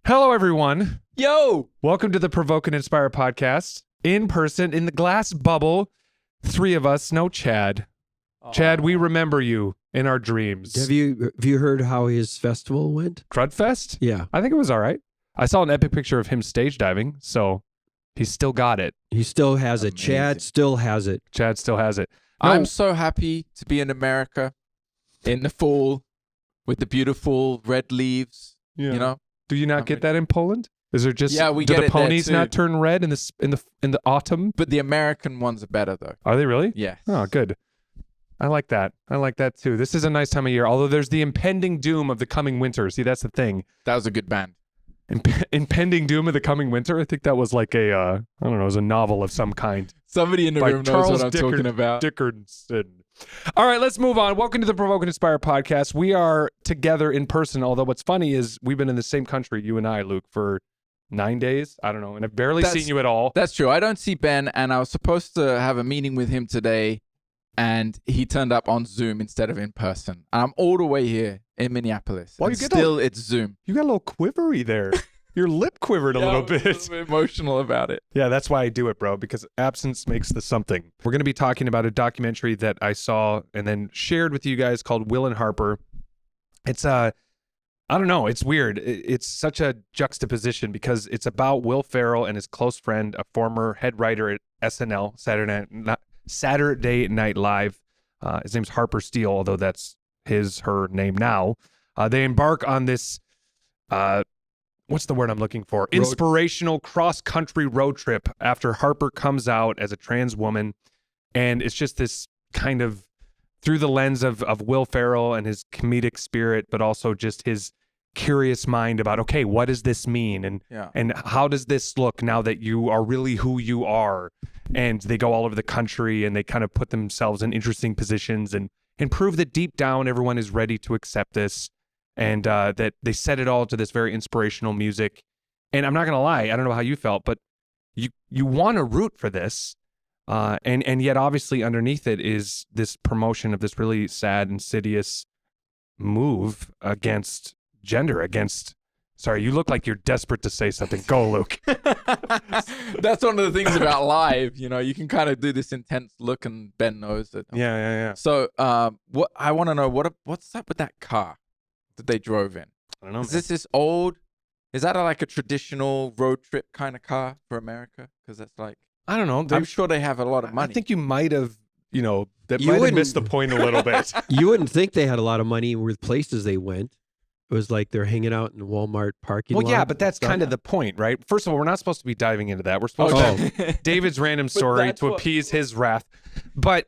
Hello, everyone. Yo! Welcome to the Provoke Inspire podcast. In person, in the glass bubble, three of us, no Chad. Chad, we remember you in our dreams. Have you heard how his festival went? Crudfest? Yeah. I think it was all right. I saw an epic picture of him stage diving, so he still got it. He still has it. Amazing. Chad still has it. Chad still has it. No, I'm so happy to be in America in the fall with the beautiful red leaves, yeah. you know? Do you not get that in Poland? Is there just Yeah, we do get the it there ponies too. not turn red in the autumn? But the American ones are better, though. Are they really? Yes. Oh, good. I like that. I like that too. This is a nice time of year, although there's the impending doom of the coming winter. See, that's the thing. That was a good band. Impending doom of the coming winter. I think that was like a, I don't know, it was a novel of some kind. Somebody in the By room Charles knows what I'm talking about. Dickerson. All right, let's move on. Welcome to the Provoke Inspire podcast. We are together in person, although what's funny is we've been in the same country, you and I, Luke, for 9 days. I don't know, and I've barely seen you at all. That's true. I don't see Ben, and I was supposed to have a meeting with him today, and he turned up on Zoom instead of in person. I'm all the way here in Minneapolis. Well, and you get still, it's Zoom. You got a little quivery there. Your lip quivered a little bit. I'm a little bit emotional about it. Yeah, that's why I do it, bro, because absence makes the something. We're going to be talking about a documentary that I saw and then shared with you guys called Will and Harper. It's I don't know, it's weird. It's such a juxtaposition because it's about Will Ferrell and his close friend, a former head writer at SNL, Saturday Night Live. His name's Harper Steele, although that's her name now. They embark on this what's the word I'm looking for? Inspirational cross-country road trip after Harper comes out as a trans woman. And it's just this kind of through the lens of Will Ferrell and his comedic spirit, but also just his curious mind about, okay, what does this mean? And how does this look now that you are really who you are? And they go all over the country and they kind of put themselves in interesting positions and prove that deep down everyone is ready to accept this. And that they set it all to this very inspirational music. And I'm not going to lie, I don't know how you felt, but you want to root for this. And yet obviously underneath it is this promotion of this really sad, insidious move against gender, sorry, you look like you're desperate to say something. Go, Luke. That's one of the things about live. You know, you can kind of do this intense look, and Ben knows it. Yeah. So what I want to know, what's up with that car that they drove in? I don't know. Is this old? Is that like a traditional road trip kind of car for America? Because that's like, I don't know. I'm sure they have a lot of money. I think you might have, that You might have wouldn't- missed the point a little bit. You wouldn't think they had a lot of money with places they went. It was like they're hanging out in the Walmart parking lot. Well, yeah, but that's and kind of stuff. the point, right? First of all, we're not supposed to be diving into that. We're supposed to have David's random story that's to what- appease his wrath. But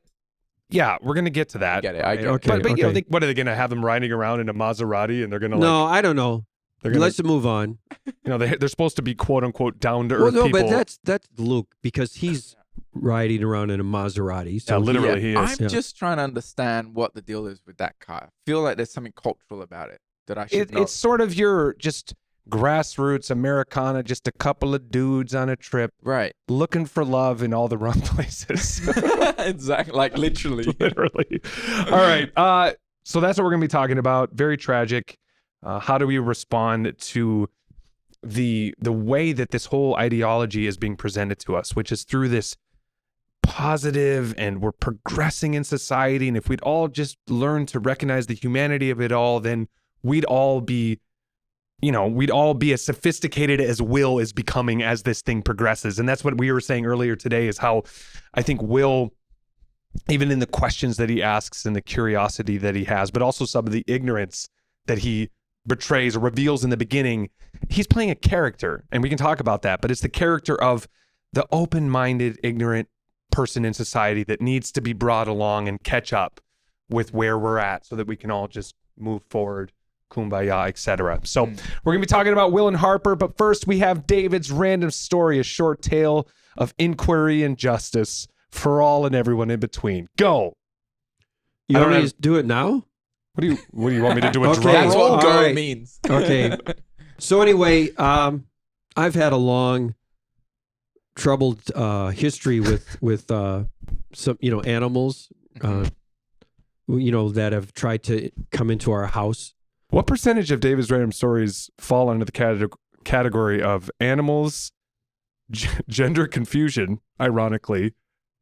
yeah, we're going to get to that. I get it. I get Okay. it. But what are they going to have them riding around in a Maserati and they're going to No, I don't know. they're going Let's move on. they're supposed to be quote unquote down to earth Well, no, people. but that's Luke because he's riding around in a Maserati. So Yeah, literally he is. I'm Yeah. just trying to understand what the deal is with that car. I feel like there's something cultural about it that I should know. It's sort of your just grassroots Americana, just a couple of dudes on a trip Right. looking for love in all the wrong places. Exactly. Like literally. Literally. All right. So that's what we're going to be talking about. Very tragic. How do we respond to the way that this whole ideology is being presented to us, which is through this positive and we're progressing in society. And if we'd all just learn to recognize the humanity of it all, then we'd all be as sophisticated as Will is becoming as this thing progresses. And that's what we were saying earlier today is how I think Will, even in the questions that he asks and the curiosity that he has, but also some of the ignorance that he betrays or reveals in the beginning, he's playing a character. And we can talk about that, but it's the character of the open-minded, ignorant person in society that needs to be brought along and catch up with where we're at so that we can all just move forward, kumbaya, etc. So we're going to be talking about Will and Harper, but first we have David's random story, a short tale of inquiry and justice for all and everyone in between. Go. you I don't want me have- to do it now? What do you want me to do? A Okay. drum That's roll? what All go right. means. Okay. So anyway, I've had a long, troubled history with some animals, that have tried to come into our house. What percentage of David's random stories fall under the category of animals, gender confusion, ironically,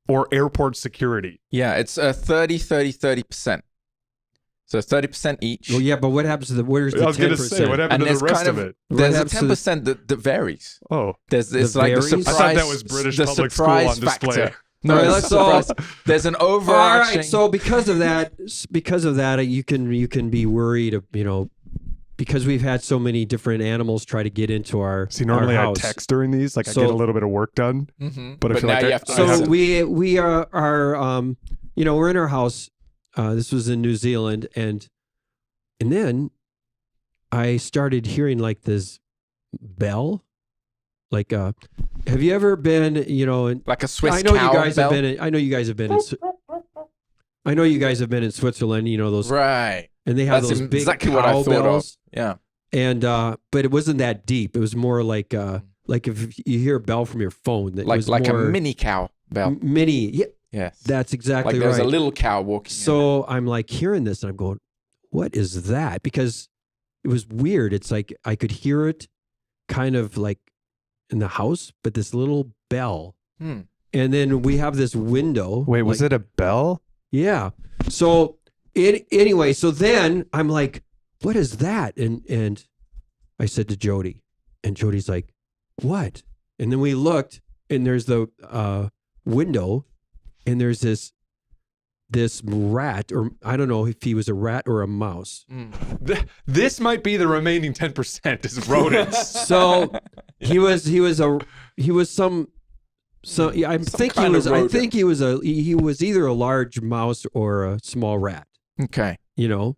or airport security. Yeah, it's 30%. So 30% each. Well, yeah, but what happens to where's the 10%? I was going to say, what happened to the rest of it? There's a 10% that varies. Oh. It's like the varies? surprise. I thought that was British public school on display. Factor. No, All right, it's surprise. There's an overarching. All right, so because of that, you can be worried of, because we've had so many different animals try to get into our See, normally our I house. text during these, like I get a little bit of work done, but I feel now like you have to. So we are we're in our house. This was in New Zealand, and then I started hearing like this bell. Like, have you ever been, like a Swiss I know cow you guys bell? have been. I know you guys have been. I know you guys have been in Switzerland. Those, Right. and they have That's those big exactly what I cow thought bells. of. Yeah. And but it wasn't that deep. It was more like if you hear a bell from your phone, that was Like more a mini cow bell. mini. Yeah, Yes. that's exactly Like there's right. a little cow walking. So I'm like hearing this, and I'm going, "What is that?" Because it was weird. It's like I could hear it, kind of like in the house, but this little bell. And then we have this window. Wait, was it a bell? Yeah. So anyway, so then I'm like, what is that? And I said to Jody, and Jody's like, what? And then we looked, and there's the window, and there's this rat, or I don't know if he was a rat or a mouse. This might be the remaining 10% is rodents. So he was some. So yeah, I think he was either a large mouse or a small rat. Okay. Rat.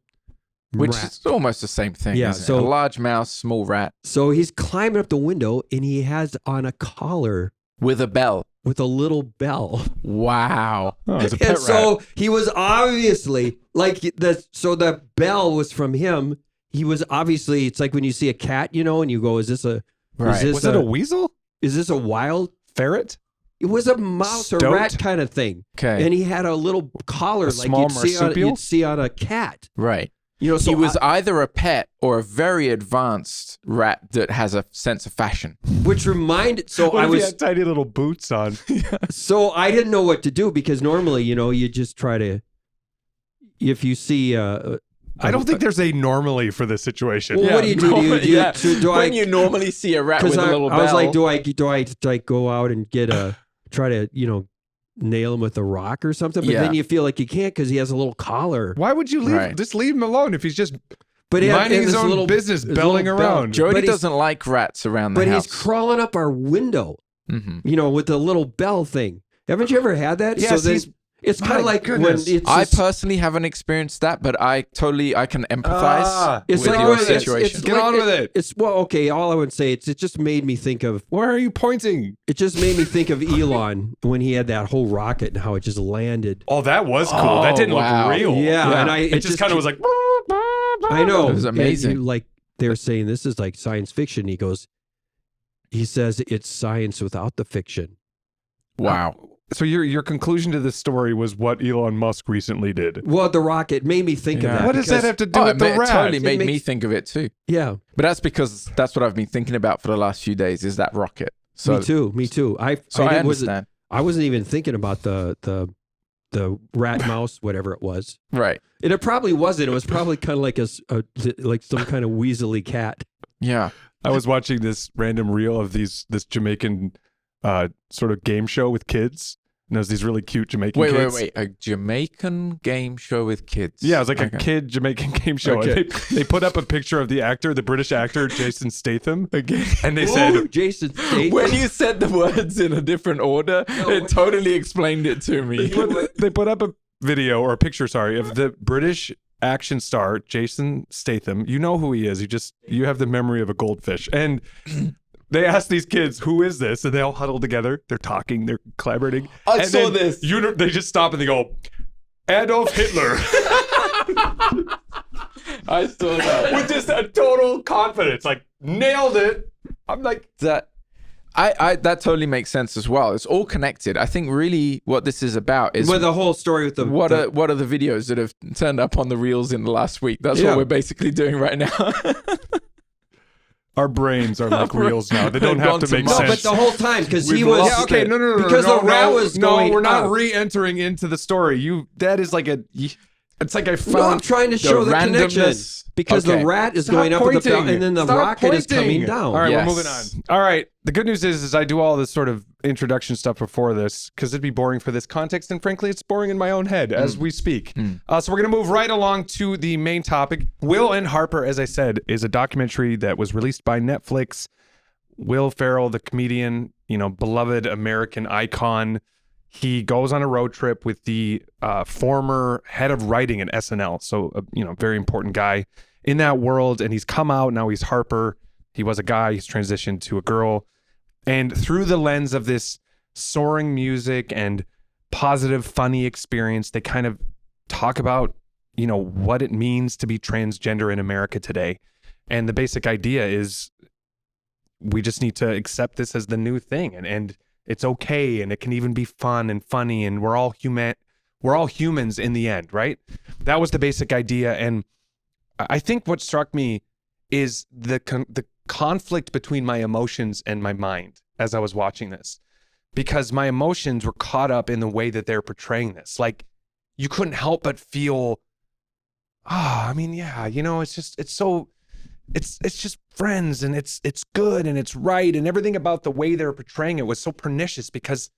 Which is almost the same thing. Yeah, Isn't so- it? A large mouse, small rat So he's climbing up the window, and he has on a collar with a bell. with a little bell. Wow. Oh, it's a pet And rat. so he was obviously so the bell was from him. He was obviously, it's like when you see a cat, and you go, is this a Was it a weasel? is this a wild Ferret? It was a mouse or Stoat? rat kind of thing. Okay. And he had a little collar like small marsupial? you'd see on a cat. Right. So He was either a pet or a very advanced rat that has a sense of fashion. which reminded, so What I if he was, had tiny little boots on? so I didn't know what to do because normally, you just try to, if you see, I don't think there's a normally for this situation. Well, what do you do? When you normally see a rat with a little bell. I was like, do I like go out and get try to, nail him with a rock or something? But Yeah. then you feel like you can't because he has a little collar. Why would you leave? Right. Just leave him alone if he's just But he had minding his this own little- business, his belling little bell. around. Jody but he's- doesn't like rats around the But house. he's crawling up our window, Mhm. with the little bell thing. Haven't you ever had that? Yes, then he's- it's kind my of like goodness. when it's I just- personally haven't experienced that, but I can empathize it's with like your when it's- situation. Get on with it. It's okay. All I would say, it just made me think of. Why are you pointing? It just made me think of Elon when he had that whole rocket and how it just landed. Oh, that was cool. That didn't wow. look real. Yeah, and It just kind of was like. I know. It was And amazing. like they were saying, this is like science fiction. He says it's science without the fiction. Wow. So your conclusion to this story was what Elon Musk recently did. Well, the rocket made me think of Yeah. that. What does that because- have to do Oh, with the it rat? totally made It me makes- think of it too. Yeah, But that's because that's what I've been thinking about for the last few days is that rocket. So, me too. I wasn't understand. I wasn't even thinking about the rat mouse, whatever it was. Right. And it probably wasn't. It was probably kind of like like some kind of weaselly cat. Yeah. I was watching this random reel of this Jamaican sort of game show with kids. And there's these really cute Jamaican kids. Wait. A Jamaican game show with kids. Yeah, it was like Okay. a kid Jamaican game show. Okay. And they put up a picture of the actor, the British actor, Jason Statham. Again. And they Ooh, said, Jason Statham. When you said the words in a different order, it totally explained it to me. they put up a video or a picture, sorry, of the British action star, Jason Statham. You know who he is. You have the memory of a goldfish. And they asked these kids, who is this? And they all huddle together. They're talking. They're collaborating. I And saw then this. They just stop and they go, Adolf Hitler. I saw that. With just a total confidence. Like, nailed it. I'm like, I that totally makes sense as well. It's all connected. I think really what this is about is Well, the whole story with the what are the videos that have turned up on the reels in the last week? That's Yeah. what we're basically doing right now. Our brains are like reels now. They don't have Gone to to make Mars. No, sense. but the whole time because he We've was. lost Yeah, okay, no. Because the rat was going No, we're not up. re-entering into the story. That is like it's like I found. No, I'm trying to show the connection randomness. because Okay. the rat is Stop going up at the pointing. belt, and then the Stop rocket is pointing. coming down. All right, Yes. we're moving on. All right. The good news is I do all this sort of introduction stuff before this because it'd be boring for this context, and frankly, it's boring in my own head as we speak. So we're gonna move right along to the main topic. Will and Harper, as I said, is a documentary that was released by Netflix. Will Ferrell, the comedian, beloved American icon. He goes on a road trip with the former head of writing at SNL. So, very important guy in that world. And he's come out. Now he's Harper. He was a guy. He's transitioned to a girl. And through the lens of this soaring music and positive, funny experience, they kind of talk about, what it means to be transgender in America today. And the basic idea is we just need to accept this as the new thing. And it's okay, and it can even be fun and funny, and we're all humans in the end, right? That was the basic idea. And I think what struck me is the conflict between my emotions and my mind as I was watching this, because my emotions were caught up in the way that they're portraying this. Like, you couldn't help but feel, it's just friends, and it's good, and it's right, and everything about the way they're portraying it was so pernicious, because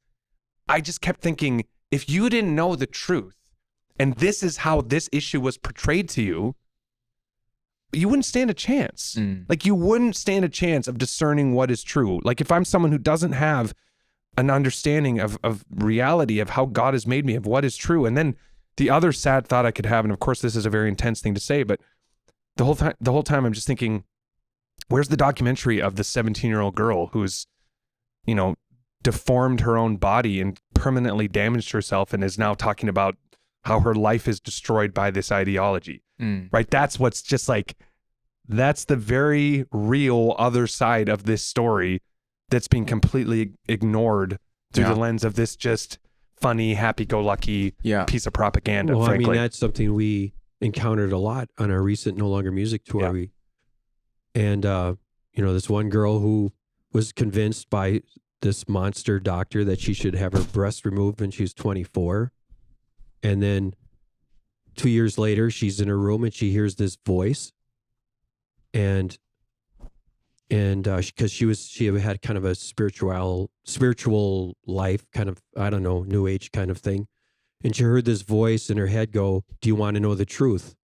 I just kept thinking, if you didn't know the truth and this is how this issue was portrayed to you, you wouldn't stand a chance. Like, you wouldn't stand a chance of discerning what is true. Like, if I'm someone who doesn't have an understanding of reality, of how God has made me, of what is true. And then the other sad thought I could have, and of course this is a very intense thing to say, but the whole time I'm just thinking, where's the documentary of the 17-year-old girl who's, deformed her own body and permanently damaged herself and is now talking about how her life is destroyed by this ideology, right? That's what's just like, that's the very real other side of this story that's being completely ignored through the lens of this just funny, happy-go-lucky piece of propaganda, Well, frankly. I mean, that's something we encountered a lot on our recent No Longer Music tour. And this one girl who was convinced by this monster doctor that she should have her breast removed when she was 24. And then 2 years later, she's in her room and she hears this voice. And because she had kind of a spiritual life, kind of, I don't know, new age kind of thing. And she heard this voice in her head go, "Do you want to know the truth?"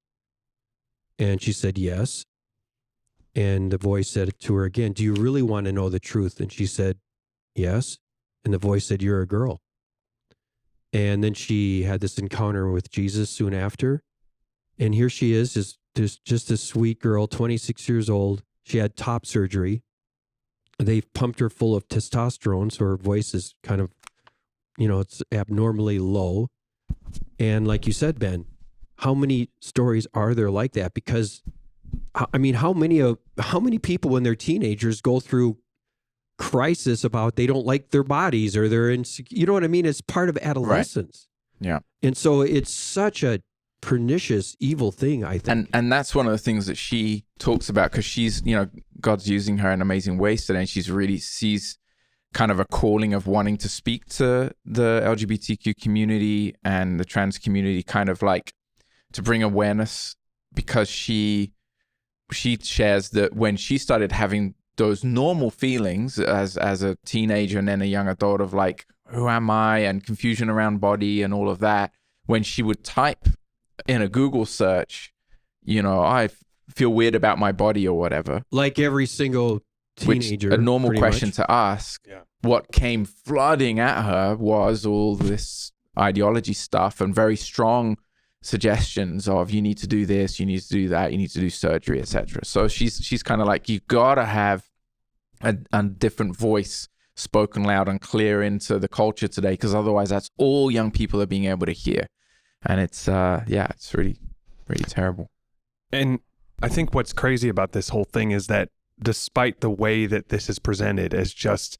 And she said, "Yes." And the voice said to her again, "Do you really want to know the truth?" And she said, "Yes." And the voice said, "You're a girl." And then she had this encounter with Jesus soon after. And here she is, just a sweet girl, 26 years old. She had top surgery. They've pumped her full of testosterone, so her voice is kind of, it's abnormally low. And like you said, Ben, how many stories are there like that? Because, I mean, how many people when they're teenagers go through crisis about they don't like their bodies or they're insecure? You know what I mean? It's part of adolescence. Right. Yeah. And so it's such a pernicious, evil thing, I think. And that's one of the things that she talks about, because she's, God's using her in amazing ways today, and she's really sees kind of a calling of wanting to speak to the LGBTQ community and the trans community, kind of like to bring awareness, because she shares that when she started having those normal feelings as a teenager and then a young adult of like, who am I, and confusion around body and all of that, when she would type in a Google search, I feel weird about my body or whatever. Like every single teenager. Which, a normal pretty question much to ask. Yeah. What came flooding at her was all this ideology stuff and very strong suggestions of, you need to do this, you need to do that, you need to do surgery, etc. So she's kind of like, you gotta have a different voice spoken loud and clear into the culture today, because otherwise that's all young people are being able to hear. And it's it's really, really terrible. And I think what's crazy about this whole thing is that despite the way that this is presented as just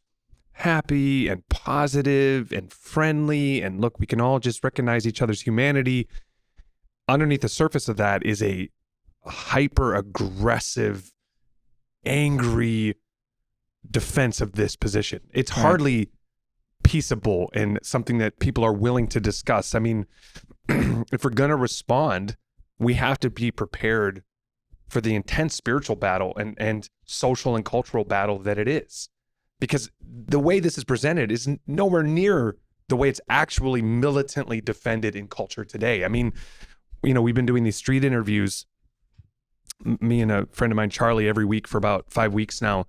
happy and positive and friendly, and look, we can all just recognize each other's humanity, underneath the surface of that is a hyper aggressive, angry defense of this position. It's Right. hardly peaceable and something that people are willing to discuss. I mean, if we're going to respond, we have to be prepared for the intense spiritual battle and social and cultural battle that it is. Because the way this is presented is nowhere near the way it's actually militantly defended in culture today. I mean, you know, we've been doing these street interviews, me and a friend of mine, Charlie, every week for about 5 weeks now.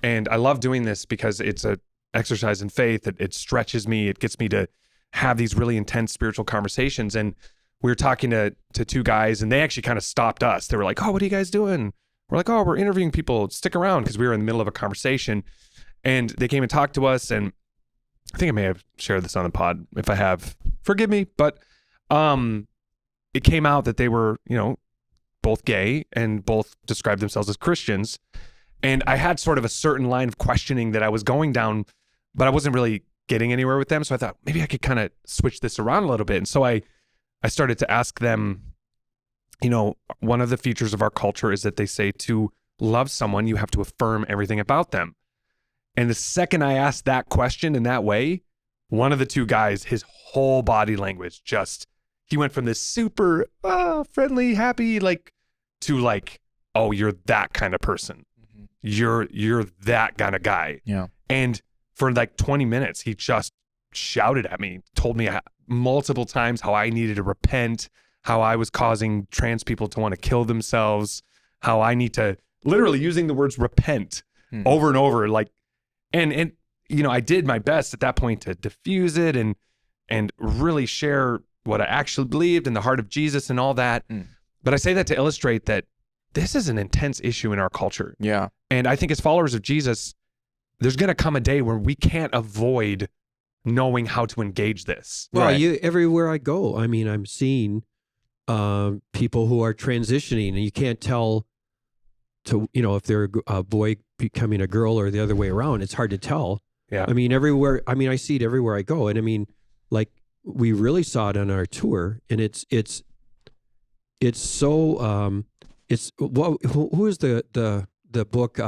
And I love doing this because it's a exercise in faith. It stretches me. It gets me to have these really intense spiritual conversations. And we were talking to two guys, and they actually kind of stopped us. They were like, "Oh, what are you guys doing?" We're like, "Oh, we're interviewing people. Stick around," because we were in the middle of a conversation. And they came and talked to us, and I think I may have shared this on the pod. If I have, forgive me. But it came out that they were, you know, both gay and both described themselves as Christians. And I had sort of a certain line of questioning that I was going down, but I wasn't really getting anywhere with them. So I thought maybe I could kind of switch this around a little bit. And so I started to ask them, you know, one of the features of our culture is that they say to love someone, you have to affirm everything about them. And the second I asked that question in that way, one of the two guys, his whole body language he went from this super friendly, happy, like, to like, oh, you're that kind of person. You're that kind of guy. Yeah. And for like 20 minutes, he just shouted at me, told me multiple times how I needed to repent, how I was causing trans people to want to kill themselves, how I need to, literally using the words repent over and over. Like, and you know, I did my best at that point to diffuse it and really share what I actually believed in the heart of Jesus and all that. But I say that to illustrate that this is an intense issue in our culture. Yeah. And I think as followers of Jesus, there's going to come a day where we can't avoid knowing how to engage this. Well, Right. everywhere I go, I mean, I'm seeing people who are transitioning, and you can't tell you know, if they're a boy becoming a girl or the other way around. It's hard to tell. Yeah. I mean, everywhere. I mean, I see it everywhere I go, and I mean, like, we really saw it on our tour, and it's so it's who is the book?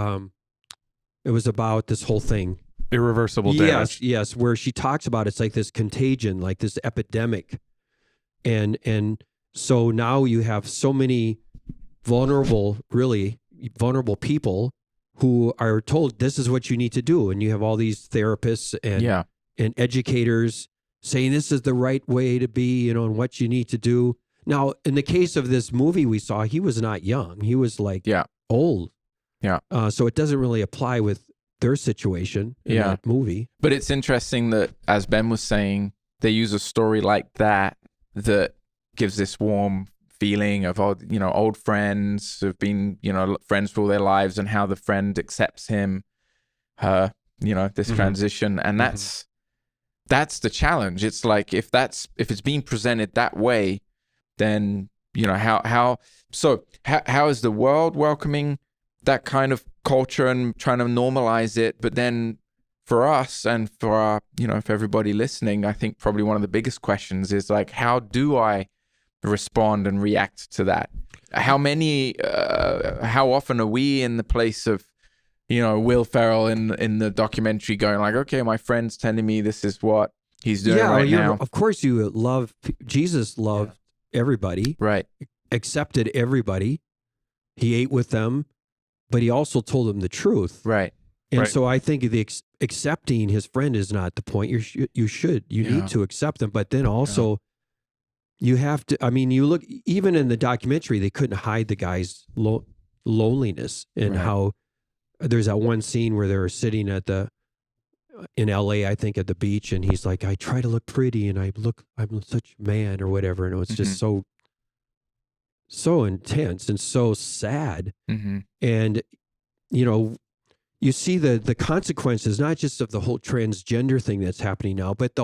It was about this whole thing. Irreversible damage. Yes, where she talks about it's like this contagion, like this epidemic, and so now you have so many vulnerable people who are told this is what you need to do, and you have all these therapists and educators saying this is the right way to be, you know, and what you need to do. Now, in the case of this movie we saw, he was not young; he was like old. Yeah. So it doesn't really apply with their situation in that movie. But it's interesting that, as Ben was saying, they use a story like that gives this warm feeling of, you know, old friends who've been, you know, friends for all their lives, and how the friend accepts him, her, you know, this transition. And that's the challenge. It's like, if it's being presented that way, then, you know, how is the world welcoming that kind of culture and trying to normalize it? But then for us and for our, you know, for everybody listening, I think probably one of the biggest questions is like, how do I respond and react to that? How often are we in the place of, you know, Will Ferrell in the documentary going like, okay, my friend's telling me this is what he's doing now. Of course you love, Jesus loved everybody. Right. Accepted everybody. He ate with them, but he also told them the truth. Right. And so I think the accepting his friend is not the point. You need to accept them, but then also you have to, I mean, you look, even in the documentary, they couldn't hide the guy's loneliness and how there's that one scene where they were sitting in LA, I think, at the beach, and he's like, I try to look pretty and I'm such a man or whatever. And it was just so intense and so sad. And, you know, you see the consequences, not just of the whole transgender thing that's happening now, but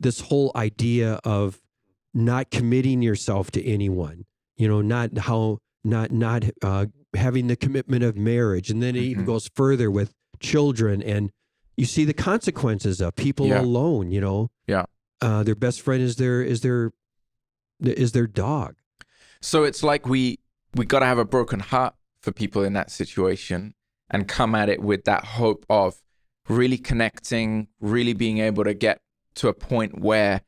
this whole idea of not committing yourself to anyone, you know, not having the commitment of marriage. And then it even goes further with children, and you see the consequences of people alone, you know, their best friend is their dog. So it's like we got to have a broken heart for people in that situation and come at it with that hope of really connecting, really being able to get to a point where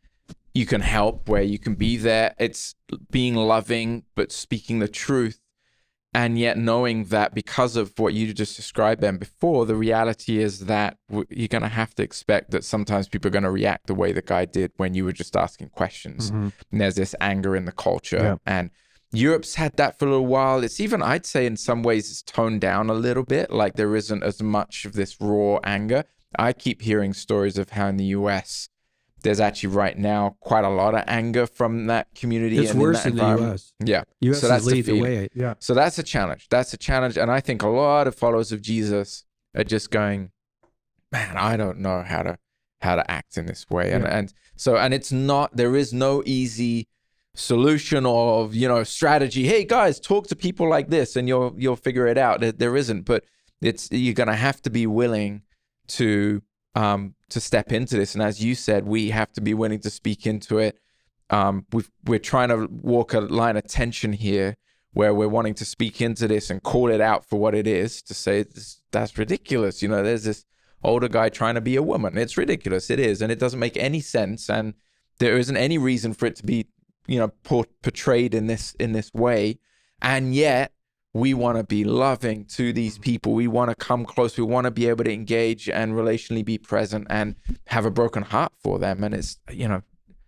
you can help, where you can be there. It's being loving, but speaking the truth. And yet knowing that because of what you just described, Ben, before, the reality is that you're going to have to expect that sometimes people are going to react the way the guy did when you were just asking questions. And there's this anger in the culture. And Europe's had that for a little while. It's even, I'd say in some ways, it's toned down a little bit. Like there isn't as much of this raw anger. I keep hearing stories of how in the US, there's actually right now quite a lot of anger from that community. It's worse in the U.S. Yeah. U.S. So that's is leading the way. Yeah. So that's a challenge. That's a challenge. And I think a lot of followers of Jesus are just going, man, I don't know how to act in this way. And it's not, there is no easy solution or, strategy. Hey guys, talk to people like this and you'll figure it out. There isn't, but you're going to have to be willing to step into this. And as you said, we have to be willing to speak into it. We're trying to walk a line of tension here where we're wanting to speak into this and call it out for what it is, to say that's ridiculous. There's this older guy trying to be a woman. It's ridiculous. It is. And it doesn't make any sense. And there isn't any reason for it to be, portrayed in this way. And yet we want to be loving to these people. We want to come close. We want to be able to engage and relationally be present and have a broken heart for them. And it's,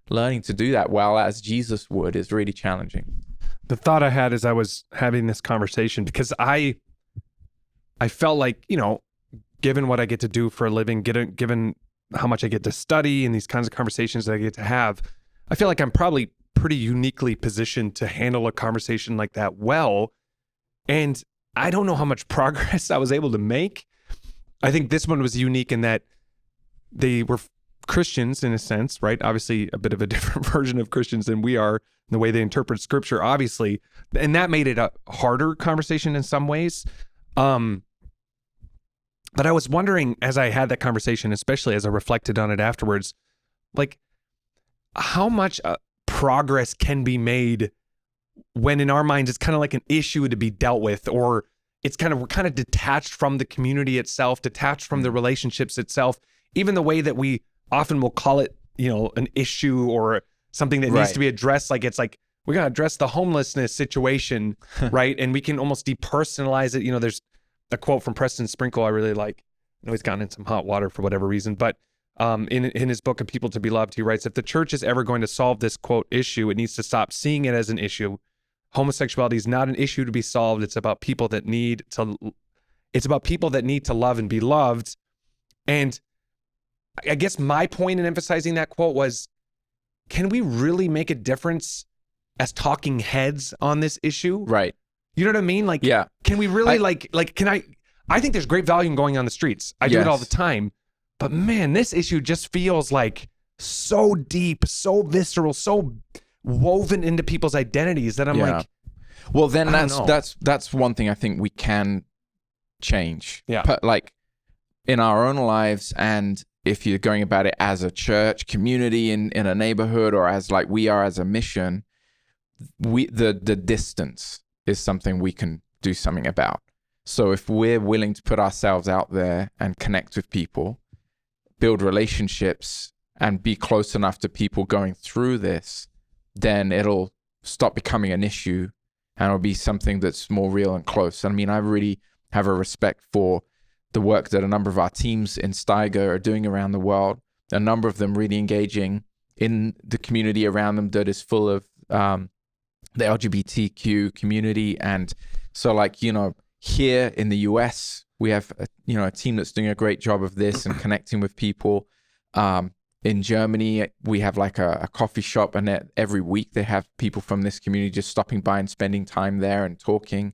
learning to do that well as Jesus would is really challenging. The thought I had as I was having this conversation, because I felt like, given what I get to do for a living, given how much I get to study and these kinds of conversations that I get to have, I feel like I'm probably pretty uniquely positioned to handle a conversation like that well. And I don't know how much progress I was able to make. I think this one was unique in that they were Christians in a sense, right? Obviously a bit of a different version of Christians than we are in the way they interpret scripture, obviously. And that made it a harder conversation in some ways. But I was wondering as I had that conversation, especially as I reflected on it afterwards, like how much progress can be made when in our minds it's kind of like an issue to be dealt with, or we're kind of detached from the community itself, detached from the relationships itself, even the way that we often will call it, an issue or something that needs to be addressed. Like it's like, we're going to address the homelessness situation, right? And we can almost depersonalize it. There's a quote from Preston Sprinkle I really like. I know he's gotten in some hot water for whatever reason, but in his book, A People to Be Loved, he writes, if the church is ever going to solve this, quote, issue, it needs to stop seeing it as an issue. Homosexuality is not an issue to be solved. It's about people that need to love and be loved. And I guess my point in emphasizing that quote was, can we really make a difference as talking heads on this issue? Right. You know what I mean? Like, yeah. Can we really I think there's great value in going on the streets. I do it all the time. But man, this issue just feels like so deep, so visceral, so woven into people's identities that I'm like, well, then that's one thing I think we can change. Yeah. But like in our own lives, and if you're going about it as a church community in a neighborhood, or as like we are as a mission, the distance is something we can do something about. So if we're willing to put ourselves out there and connect with people, build relationships, and be close enough to people going through this, then it'll stop becoming an issue and it'll be something that's more real and close. I mean, I really have a respect for the work that a number of our teams in Steiger are doing around the world, a number of them really engaging in the community around them that is full of the LGBTQ community. And so like, here in the US, we have a team that's doing a great job of this and connecting with people. In Germany, we have like a coffee shop, and every week they have people from this community just stopping by and spending time there and talking.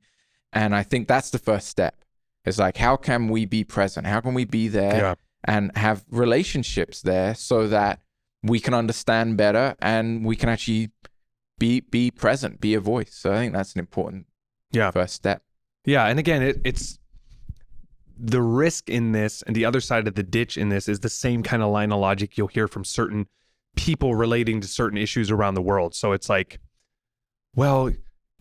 And I think that's the first step. It's like, how can we be present? How can we be there and have relationships there so that we can understand better and we can actually be present, be a voice. So I think that's an important first step. Yeah. And again, it's the risk in this, and the other side of the ditch in this is the same kind of line of logic you'll hear from certain people relating to certain issues around the world. So it's like, well,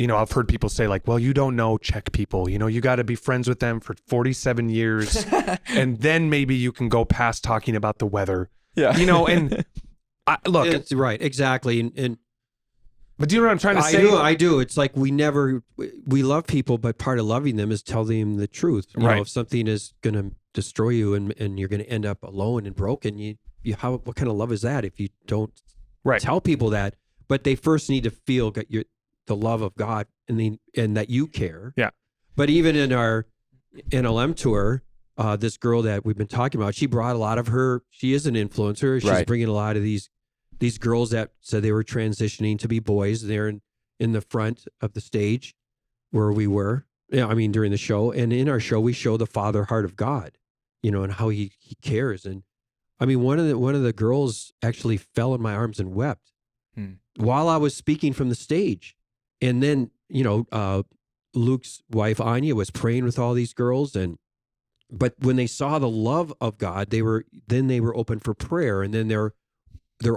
I've heard people say like, well, you don't know Czech people, you got to be friends with them for 47 years and then maybe you can go past talking about the weather. Yeah. And look, It's right, exactly. And but do you know what I'm trying to say? I do. It's like we love people, but part of loving them is telling them the truth. Right. If something is going to destroy you and you're going to end up alone and broken, what kind of love is that if you don't tell people that? But they first need to feel the love of God and that you care. Yeah. But even in our NLM tour, this girl that we've been talking about, she brought a lot of she is an influencer. She's bringing a lot of these girls that said they were transitioning to be boys. They're in the front of the stage where we were, during the show. And in our show, we show the Father heart of God, and how he cares. And one of the girls actually fell in my arms and wept while I was speaking from the stage. And then, Luke's wife, Anya, was praying with all these girls. But when they saw the love of God, they were open for prayer. And then they're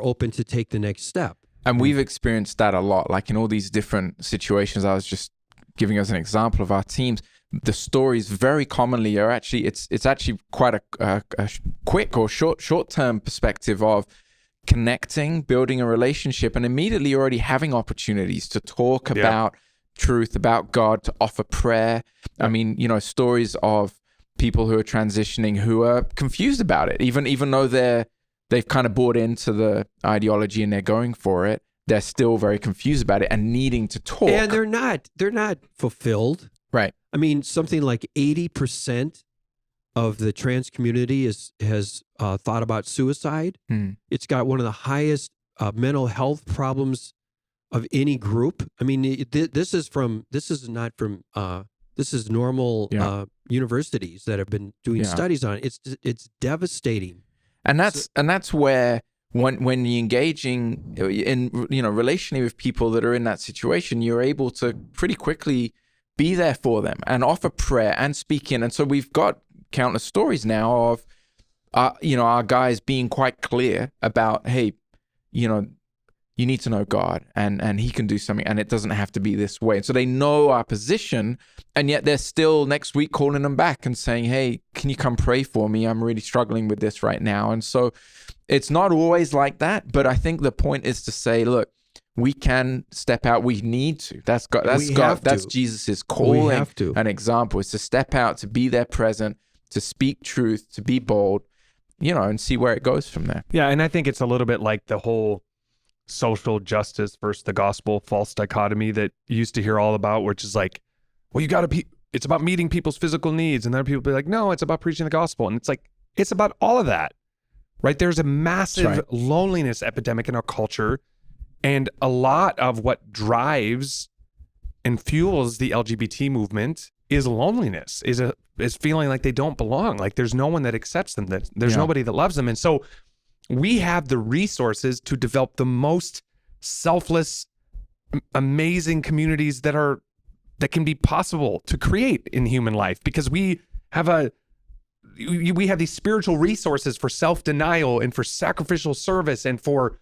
open to take the next step. And we've experienced that a lot, like in all these different situations. I was just giving us an example of our teams. The stories very commonly are actually, it's actually quite a quick or short-term perspective of connecting, building a relationship, and immediately already having opportunities to talk about truth, about God, to offer prayer. Stories of people who are transitioning who are confused about it, even though they've kind of bought into the ideology and they're going for it, they're still very confused about it and needing to talk. And they're not fulfilled. Right. Something like 80% of the trans community has thought about suicide. It's got one of the highest mental health problems of any group. This is normal universities that have been doing studies on it. It's devastating. And that's where when you're engaging in relationally with people that are in that situation, you're able to pretty quickly be there for them and offer prayer and speak in. And so we've got countless stories now of our guys being quite clear about, hey, you need to know God and he can do something and it doesn't have to be this way. And so they know our position, and yet they're still next week calling them back and saying, hey, can you come pray for me? I'm really struggling with this right now. And so it's not always like that, but I think the point is to say, look, we can step out. We need to. That's God. That's Jesus's calling. An example is to step out, to be there present, to speak truth, to be bold, and see where it goes from there. Yeah. And I think it's a little bit like the whole social justice versus the gospel false dichotomy that you used to hear all about, which is like, well, it's about meeting people's physical needs. And then people be like, no, it's about preaching the gospel. And it's like, it's about all of that, right? There's a massive loneliness epidemic in our culture. And a lot of what drives and fuels the LGBT movement is loneliness, is feeling like they don't belong. Like there's no one that accepts them, that there's nobody that loves them. And so we have the resources to develop the most selfless, amazing communities that can be possible to create in human life, because we have these spiritual resources for self-denial and for sacrificial service and for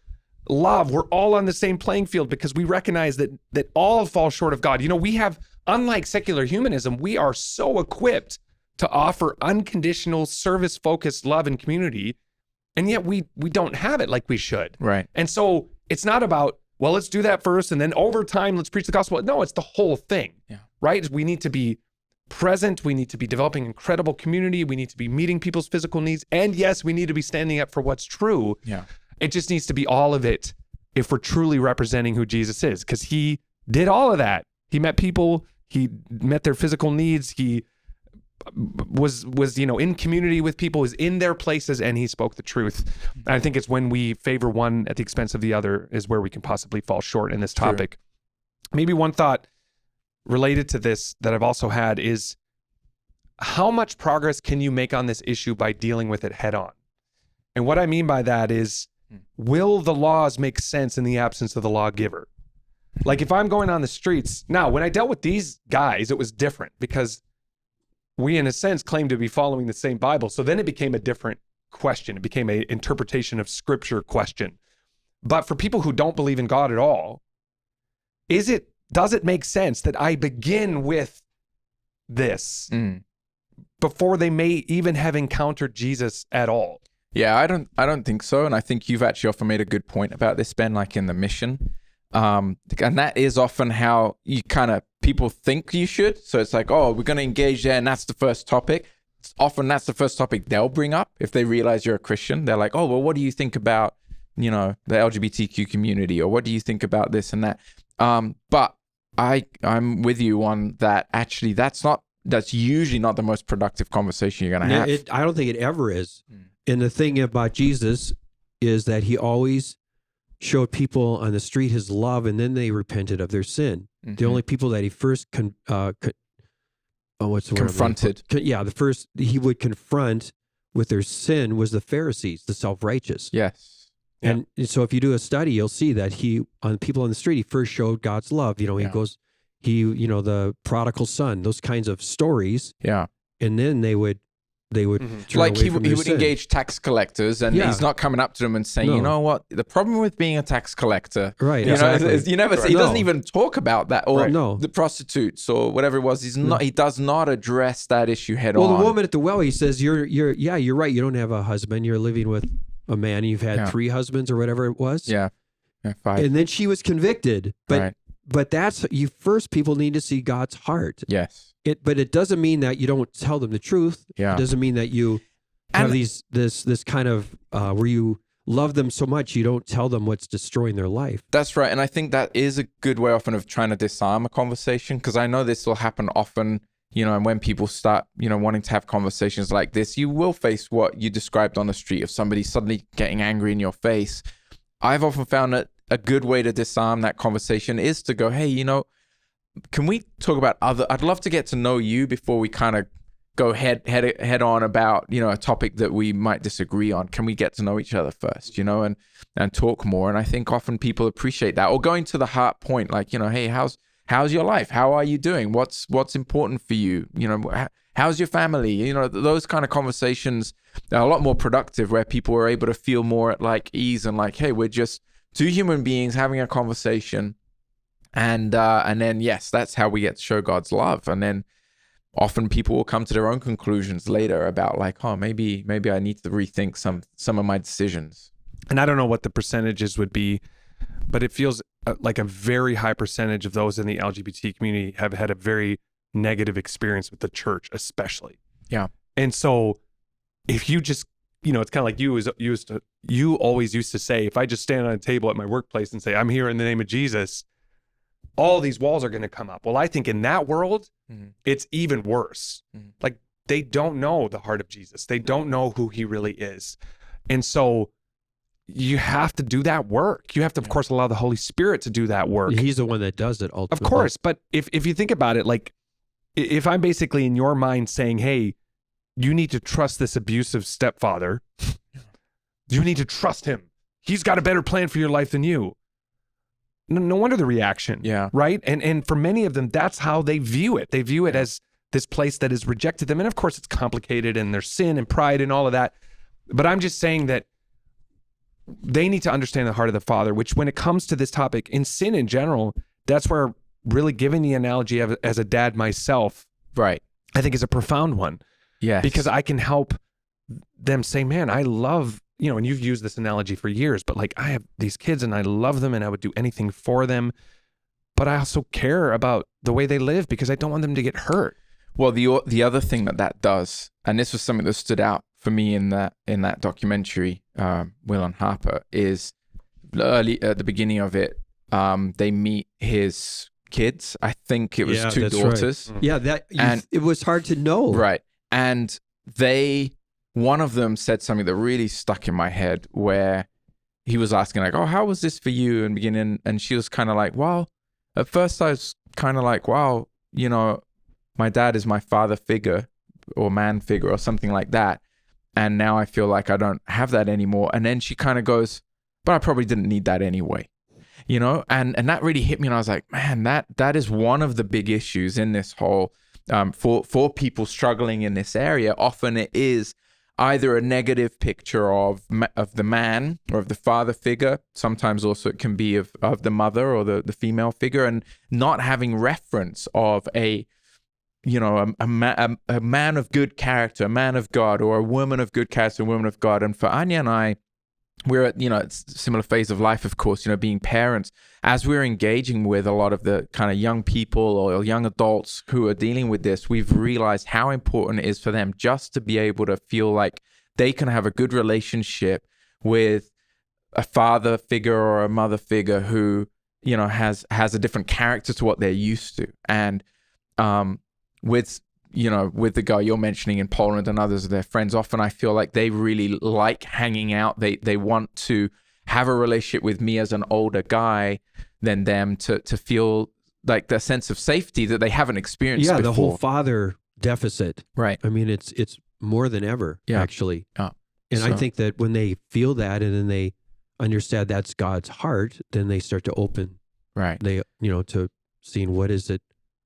love. We're all on the same playing field because we recognize that all fall short of God. We have, unlike secular humanism, we are so equipped to offer unconditional service-focused love and community. And yet we don't have it like we should. Right. And so it's not about, well, let's do that first and then over time, let's preach the gospel. No, it's the whole thing. Yeah. Right? We need to be present. We need to be developing incredible community. We need to be meeting people's physical needs. And yes, we need to be standing up for what's true. Yeah. It just needs to be all of it if we're truly representing who Jesus is, because he did all of that. He met people. He met their physical needs. He was in community with people, was in their places, and he spoke the truth. And I think it's when we favor one at the expense of the other is where we can possibly fall short in this topic. True. Maybe one thought related to this that I've also had is, how much progress can you make on this issue by dealing with it head on? And what I mean by that is, will the laws make sense in the absence of the lawgiver? Like if I'm going on the streets now, when I dealt with these guys, it was different because we, in a sense, claim to be following the same Bible. So then it became a different question. It became an interpretation of scripture question. But for people who don't believe in God at all, is it does it make sense that I begin with this before they may even have encountered Jesus at all? Yeah, I don't think so. And I think you've actually often made a good point about this, Ben, like in the mission. And that is often how you people think you should. So it's like, oh, we're going to engage there, and that's the first topic. Often that's the first topic they'll bring up if they realize you're a Christian. They're like, oh, well, what do you think about, the LGBTQ community, or what do you think about this and that? But I'm with you on that. Actually, that's usually not the most productive conversation you're going to have. I don't think it ever is. And the thing about Jesus is that he always showed people on the street his love, and then they repented of their sin. The only people that he first confronted. The first he would confront with their sin was the Pharisees, the self-righteous. Yes. And so if you do a study, you'll see that on people on the street, he first showed God's love. He goes, the prodigal son, those kinds of stories. Yeah. And then they would turn like away he from would sin. engage tax collectors, and he's not coming up to them and saying, you know what, the problem with being a tax collector, right? Exactly. He doesn't even talk about that, or the prostitutes or whatever it was. He does not address that issue head on. Well, the woman at the well, he says, you're right. You don't have a husband. You're living with a man. And you've had 3 husbands or whatever it was. Yeah. 5. And then she was convicted. But that's people need to see God's heart. Yes. But it doesn't mean that you don't tell them the truth. Yeah. It doesn't mean that you have this kind of where you love them so much you don't tell them what's destroying their life. That's right. And I think that is a good way often of trying to disarm a conversation, because I know this will happen often, and when people start, wanting to have conversations like this, you will face what you described on the street of somebody suddenly getting angry in your face. I've often found that a good way to disarm that conversation is to go, hey, can we talk about I'd love to get to know you before we kind of go head on about, a topic that we might disagree on. Can we get to know each other first, and talk more? And I think often people appreciate that. Or going to the heart point, like, hey, how's your life? How are you doing? What's important for you? How's your family? Those kind of conversations are a lot more productive, where people are able to feel more at like ease and like, hey, we're just 2 human beings having a conversation. And then, yes, that's how we get to show God's love. And then often people will come to their own conclusions later about like, oh, maybe I need to rethink some of my decisions. And I don't know what the percentages would be, but it feels like a very high percentage of those in the LGBT community have had a very negative experience with the church, especially. Yeah. And so if you just, it's kind of like you always used to say, if I just stand on a table at my workplace and say, I'm here in the name of Jesus, all these walls are going to come up. Well, I think in that world, it's even worse. Like, they don't know the heart of Jesus. They don't know who he really is. And so you have to do that work. You have to, of course, allow the Holy Spirit to do that work. He's the one that does it ultimately. Of course. But if you think about it, like, if I'm basically in your mind saying, hey, you need to trust this abusive stepfather. You need to trust him. He's got a better plan for your life than you. No wonder the reaction. Yeah. Right. And for many of them, that's how they view it. They view it as this place that has rejected them. And of course, it's complicated, and there's sin and pride and all of that. But I'm just saying that they need to understand the heart of the Father, which, when it comes to this topic in sin in general, that's where really giving the analogy of as a dad myself, right, I think is a profound one. Yeah. Because I can help them say, man, I love, and you've used this analogy for years, but like, I have these kids and I love them and I would do anything for them, but I also care about the way they live because I don't want them to get hurt. Well, the other thing that does, and this was something that stood out for me in that documentary, Will and Harper, is early at the beginning of it, they meet his kids. I think it was 2 daughters. Right. Yeah, it was hard to know. Right. And one of them said something that really stuck in my head, where he was asking like, oh, how was this for you in the beginning? And she was kind of like, well, at first I was kind of like, wow, my dad is my father figure or man figure or something like that. And now I feel like I don't have that anymore. And then she kind of goes, but I probably didn't need that anyway. And that really hit me. And I was like, man, that is one of the big issues in this whole, for people struggling in this area. Often it is, either a negative picture of the man or of the father figure. Sometimes also it can be of the mother or the female figure, and not having reference of a man of good character, a man of God, or a woman of good character, a woman of God. And for Anya and I, we're at, it's a similar phase of life, of course, being parents. As we're engaging with a lot of the kind of young people or young adults who are dealing with this, we've realized how important it is for them just to be able to feel like they can have a good relationship with a father figure or a mother figure who, has a different character to what they're used to. And with the guy you're mentioning in Poland and others of their friends, often I feel like they really like hanging out. They want to have a relationship with me as an older guy than them to feel like the sense of safety that they haven't experienced before. The whole father deficit. Right. I mean, it's more than ever, actually. Yeah. And I think that when they feel that and then they understand that's God's heart, then they start to open. Right. They, to seeing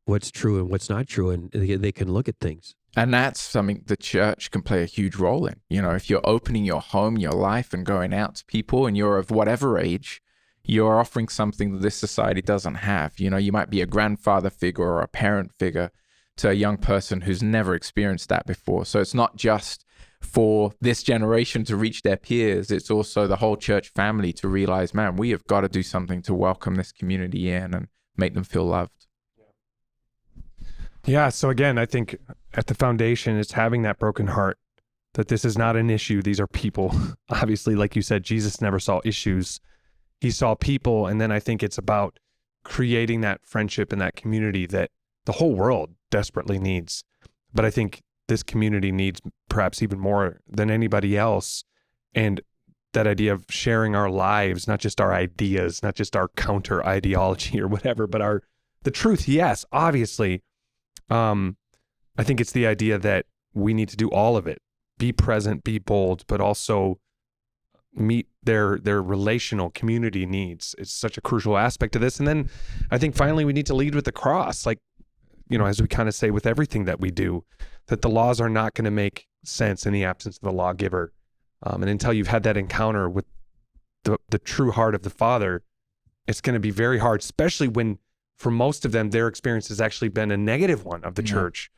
what's true and what's not true, and they can look at things. And that's something the church can play a huge role in. If you're opening your home, your life, and going out to people, and you're of whatever age, you're offering something that this society doesn't have. You might be a grandfather figure or a parent figure to a young person who's never experienced that before. So it's not just for this generation to reach their peers. It's also the whole church family to realize, man, we have got to do something to welcome this community in and make them feel loved. Yeah. So again, I think at the foundation is having that broken heart, that this is not an issue. These are people. Obviously, like you said, Jesus never saw issues. He saw people. And then I think it's about creating that friendship and that community that the whole world desperately needs. But I think this community needs perhaps even more than anybody else. And that idea of sharing our lives, not just our ideas, not just our counter ideology or whatever, but the truth. Yes, obviously. I think it's the idea that we need to do all of it, be present, be bold, but also meet their relational community needs. It's such a crucial aspect of this. And then I think finally we need to lead with the cross. Like, as we kind of say with everything that we do, that the laws are not going to make sense in the absence of the lawgiver. And until you've had that encounter with the true heart of the Father, it's going to be very hard, especially when for most of them, their experience has actually been a negative one of the church.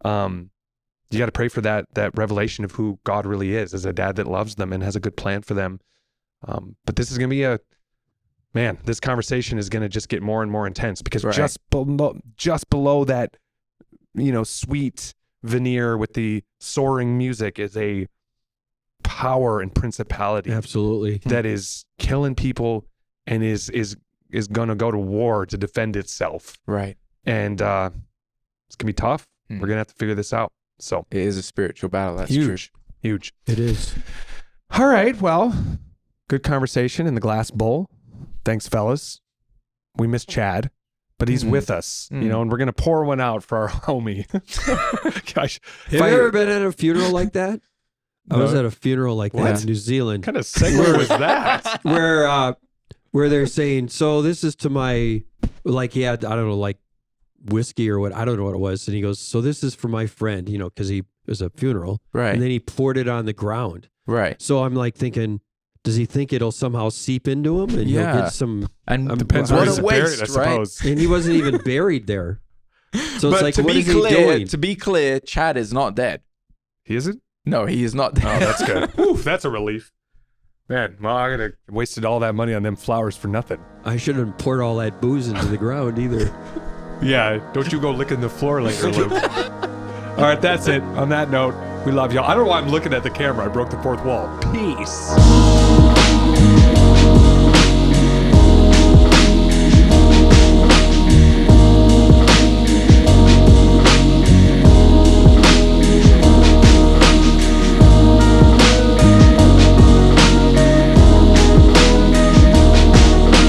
You got to pray for that revelation of who God really is as a dad that loves them and has a good plan for them. But this is going to be this conversation is going to just get more and more intense because just below that, sweet veneer with the soaring music is a power and principality. Absolutely. That is killing people and is going to go to war to defend itself. Right. And it's going to be tough. We're going to have to figure this out. So it is a spiritual battle. That's huge. true. Huge. It is. All right. Well, good conversation in the glass bowl. Thanks, fellas. We miss Chad, but he's with us, and we're going to pour one out for our homie. Gosh. Have you ever been at a funeral like that? I was at a funeral like that in New Zealand. What kind of segue was that? Where they're saying, so this is to my, like he had, I don't know, like whiskey or what, I don't know what it was. And he goes, so this is for my friend, because it was a funeral. Right. And then he poured it on the ground. Right. So I'm like thinking, does he think it'll somehow seep into him? And he'll get some. And depends where he's buried, I suppose. And he wasn't even buried there. So but it's like, what is he doing? To be clear, Chad is not dead. He isn't? No, he is not dead. Oh, that's good. Oof, that's a relief. Man, well, I gotta wasted all that money on them flowers for nothing. I shouldn't poured all that booze into the ground either. Yeah, don't you go licking the floor later, Luke. All right, that's it. On that note, we love y'all. I don't know why I'm looking at the camera. I broke the fourth wall. Peace.